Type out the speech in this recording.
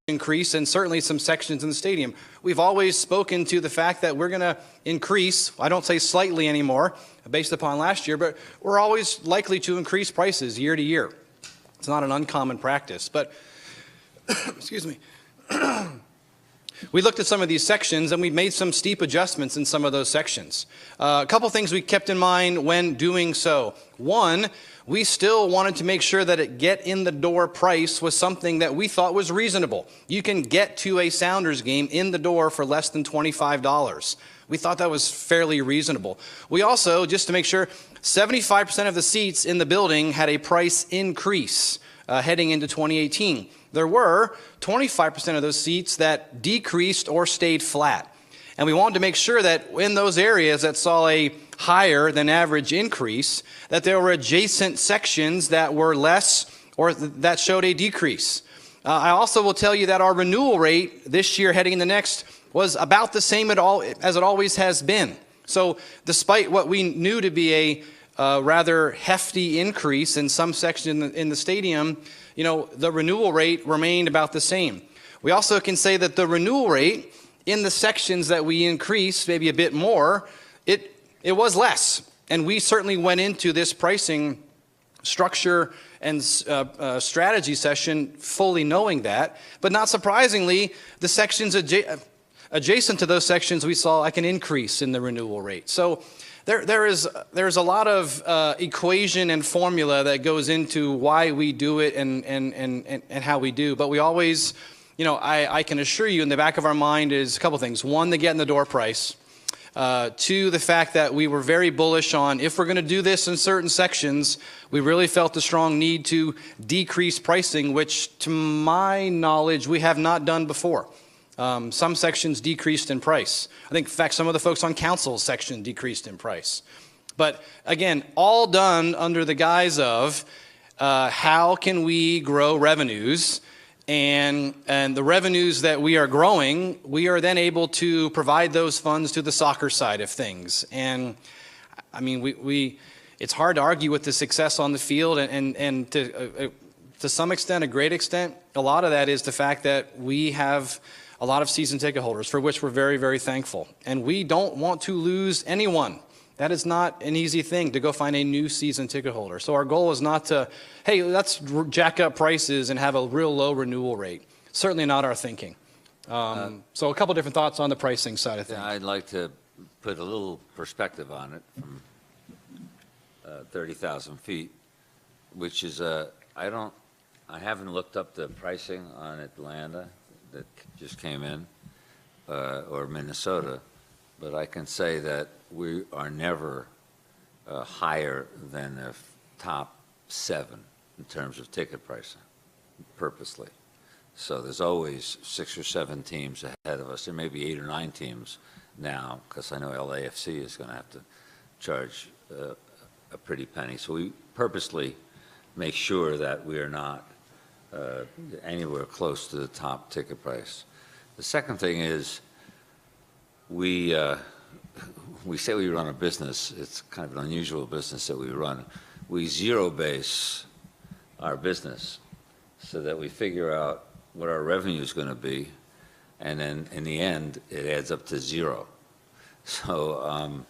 increase and certainly some sections in the stadium. We've always spoken to the fact that we're going to increase, I don't say slightly anymore, based upon last year, but we're always likely to increase prices year to year. It's not an uncommon practice, but, excuse me, we looked at some of these sections and we made some steep adjustments in some of those sections. A couple things we kept in mind when doing so. One, we still wanted to make sure that a get-in-the-door price was something that we thought was reasonable. You can get to a Sounders game in the door for less than $25. We thought that was fairly reasonable. We also, just to make sure, 75% of the seats in the building had a price increase heading into 2018. There were 25% of those seats that decreased or stayed flat. And we wanted to make sure that in those areas that saw a higher than average increase, that there were adjacent sections that were less or that showed a decrease. I also will tell you that our renewal rate this year heading into next was about the same as it always has been. So despite what we knew to be a rather hefty increase in some sections in the stadium, you know, the renewal rate remained about the same. We also can say that the renewal rate in the sections that we increased maybe a bit more, it was less. And we certainly went into this pricing structure and strategy session fully knowing that. But not surprisingly, the sections adjacent to those sections, we saw like an increase in the renewal rate. So there's a lot of equation and formula that goes into why we do it and how we do. But we always, you know, I can assure you in the back of our mind is a couple things. One, the get-in-the-door price. Two, the fact that we were very bullish on if we're going to do this in certain sections, we really felt a strong need to decrease pricing, which to my knowledge, we have not done before. Some sections decreased in price. I think, in fact, some of the folks on council's section decreased in price. But again, all done under the guise of how can we grow revenues, and the revenues that we are growing, we are then able to provide those funds to the soccer side of things. And I mean, it's hard to argue with the success on the field, and to some extent, a great extent, a lot of that is the fact that we have a lot of season ticket holders, for which we're very, very thankful. And we don't want to lose anyone. That is not an easy thing to go find a new season ticket holder. So our goal is not to, hey, let's jack up prices and have a real low renewal rate. Certainly not our thinking. So a couple different thoughts on the pricing side of things. I'd like to put a little perspective on it from 30,000 feet, which is I haven't looked up the pricing on Atlanta that just came in, or Minnesota, but I can say that we are never higher than the top 7 in terms of ticket pricing, purposely. So there's always 6 or 7 teams ahead of us. There may be 8 or 9 teams now, because I know LAFC is going to have to charge a pretty penny. So we purposely make sure that we are not anywhere close to the top ticket price. The second thing is we say we run a business. It's kind of an unusual business that we run. We zero base our business so that we figure out what our revenue is going to be, and then in the end it adds up to 0. So